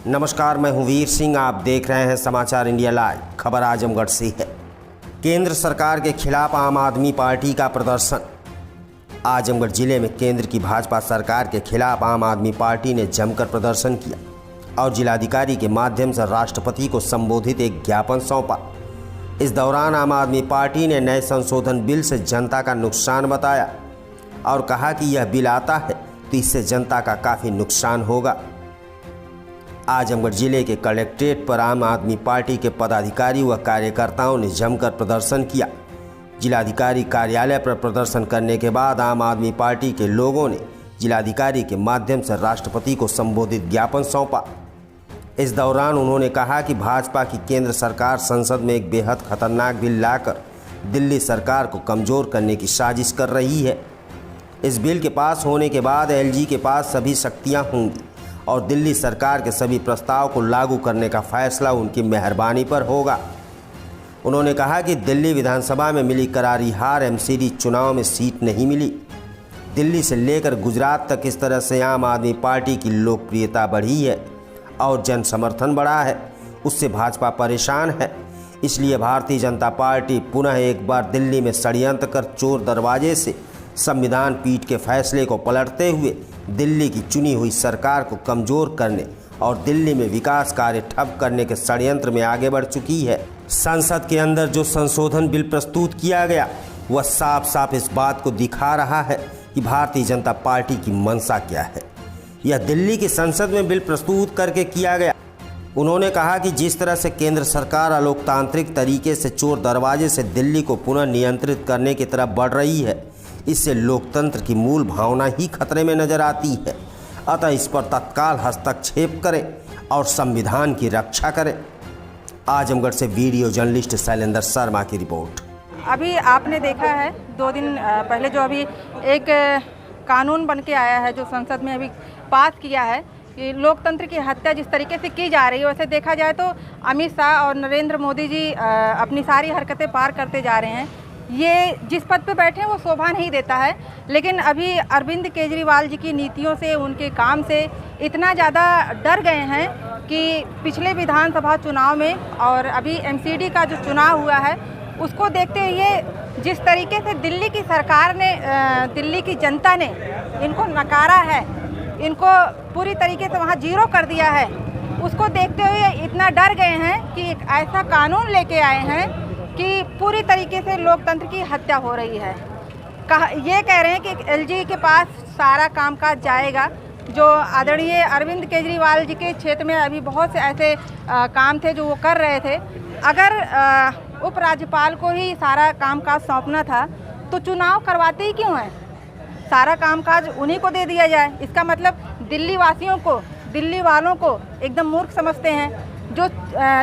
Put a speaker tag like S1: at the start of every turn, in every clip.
S1: नमस्कार, मैं हूं वीर सिंह। आप देख रहे हैं समाचार इंडिया लाइव। खबर आजमगढ़ से है। केंद्र सरकार के खिलाफ आम आदमी पार्टी का प्रदर्शन। आजमगढ़ जिले में केंद्र की भाजपा सरकार के खिलाफ आम आदमी पार्टी ने जमकर प्रदर्शन किया और जिलाधिकारी के माध्यम से राष्ट्रपति को संबोधित एक ज्ञापन सौंपा। इस दौरान आम आदमी पार्टी ने नए संशोधन बिल से जनता का नुकसान बताया और कहा कि यह बिल आता है तो इससे जनता का काफ़ी नुकसान होगा। आजमगढ़ जिले के कलेक्ट्रेट पर आम आदमी पार्टी के पदाधिकारी व कार्यकर्ताओं ने जमकर प्रदर्शन किया। जिलाधिकारी कार्यालय पर प्रदर्शन करने के बाद आम आदमी पार्टी के लोगों ने जिलाधिकारी के माध्यम से राष्ट्रपति को संबोधित ज्ञापन सौंपा। इस दौरान उन्होंने कहा कि भाजपा की केंद्र सरकार संसद में एक बेहद खतरनाक बिल लाकर दिल्ली सरकार को कमज़ोर करने की साजिश कर रही है। इस बिल के पास होने के बाद एलजी के पास सभी शक्तियां होंगी और दिल्ली सरकार के सभी प्रस्ताव को लागू करने का फैसला उनकी मेहरबानी पर होगा। उन्होंने कहा कि दिल्ली विधानसभा में मिली करारी हार एमसीडी चुनाव में सीट नहीं मिली। दिल्ली से लेकर गुजरात तक इस तरह से आम आदमी पार्टी की लोकप्रियता बढ़ी है और जन समर्थन बढ़ा है, उससे भाजपा परेशान है। इसलिए भारतीय जनता पार्टी पुनः एक बार दिल्ली में षड्यंत्र कर चोर दरवाजे से संविधान पीठ के फैसले को पलटते हुए दिल्ली की चुनी हुई सरकार को कमज़ोर करने और दिल्ली में विकास कार्य ठप करने के षड्यंत्र में आगे बढ़ चुकी है। संसद के अंदर जो संशोधन बिल प्रस्तुत किया गया वह साफ साफ इस बात को दिखा रहा है कि भारतीय जनता पार्टी की मंशा क्या है। यह दिल्ली की संसद में बिल प्रस्तुत करके किया गया। उन्होंने कहा कि जिस तरह से केंद्र सरकार अलोकतांत्रिक तरीके से चोर दरवाजे से दिल्ली को पुनः नियंत्रित करने की तरफ बढ़ रही है, इससे लोकतंत्र की मूल भावना ही खतरे में नजर आती है। अतः इस पर तत्काल हस्तक्षेप करें और संविधान की रक्षा करें। आजमगढ़ से वीडियो जर्नलिस्ट शैलेंद्र शर्मा की रिपोर्ट।
S2: अभी आपने देखा है 2 दिन पहले जो अभी एक कानून बन के आया है, जो संसद में अभी पास किया है कि लोकतंत्र की हत्या जिस तरीके से की जा रही है, वैसे देखा जाए तो अमित शाह और नरेंद्र मोदी जी अपनी सारी हरकतें पार करते जा रहे हैं। ये जिस पद पे बैठे हैं वो शोभा नहीं देता है, लेकिन अभी अरविंद केजरीवाल जी की नीतियों से, उनके काम से इतना ज़्यादा डर गए हैं कि पिछले विधानसभा चुनाव में और अभी एमसीडी का जो चुनाव हुआ है उसको देखते हुए जिस तरीके से दिल्ली की सरकार ने, दिल्ली की जनता ने इनको नकारा है, इनको पूरी तरीके से वहाँ जीरो कर दिया है, उसको देखते हुए इतना डर गए हैं कि एक ऐसा कानून लेके आए हैं कि पूरी तरीके से लोकतंत्र की हत्या हो रही है। ये कह रहे हैं कि एलजी के पास सारा कामकाज जाएगा। जो आदरणीय अरविंद केजरीवाल जी के क्षेत्र में अभी बहुत से ऐसे काम थे जो वो कर रहे थे। अगर उपराज्यपाल को ही सारा कामकाज सौंपना था तो चुनाव करवाते ही क्यों हैं? सारा कामकाज उन्हीं को दे दिया जाए। इसका मतलब दिल्ली वासियों को, दिल्ली वालों को एकदम मूर्ख समझते हैं। जो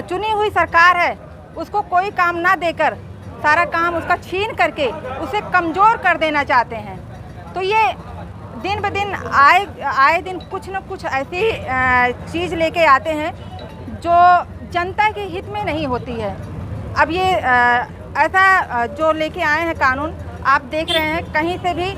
S2: चुनी हुई सरकार है उसको कोई काम ना देकर सारा काम उसका छीन करके उसे कमज़ोर कर देना चाहते हैं। तो ये दिन ब दिन आए दिन कुछ न कुछ ऐसी चीज़ लेके आते हैं जो जनता के हित में नहीं होती है। अब ये ऐसा जो लेके आए हैं कानून, आप देख रहे हैं कहीं से भी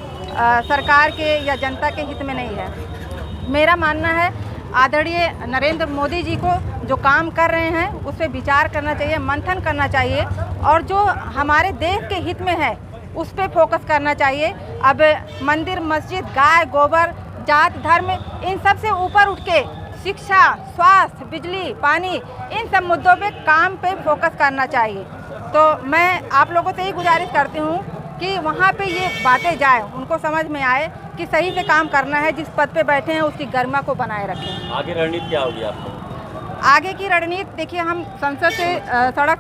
S2: सरकार के या जनता के हित में नहीं है। मेरा मानना है आदरणीय नरेंद्र मोदी जी को जो काम कर रहे हैं उस पर विचार करना चाहिए, मंथन करना चाहिए और जो हमारे देश के हित में है उस पर फोकस करना चाहिए। अब मंदिर, मस्जिद, गाय, गोबर, जात, धर्म, इन सब से ऊपर उठ के शिक्षा, स्वास्थ्य, बिजली, पानी, इन सब मुद्दों पे काम पे फोकस करना चाहिए। तो मैं आप लोगों से ही गुजारिश करती हूँ कि वहाँ पे ये बातें जाए, उनको समझ में आए कि सही से काम करना है। जिस पद पे बैठे हैं उसकी गरिमा को बनाए रखें।
S3: आगे रणनीति क्या होगी आपको?
S2: आगे की रणनीति देखिए, हम संसद से सड़क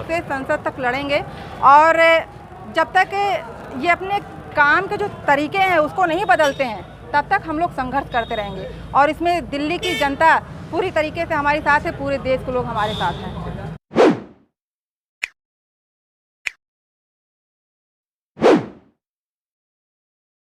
S2: से संसद तक लड़ेंगे और जब तक ये अपने काम के जो तरीके हैं उसको नहीं बदलते हैं तब तक हम लोग संघर्ष करते रहेंगे। और इसमें दिल्ली की जनता पूरी तरीके से हमारे साथ है, पूरे देश के लोग हमारे साथ हैं।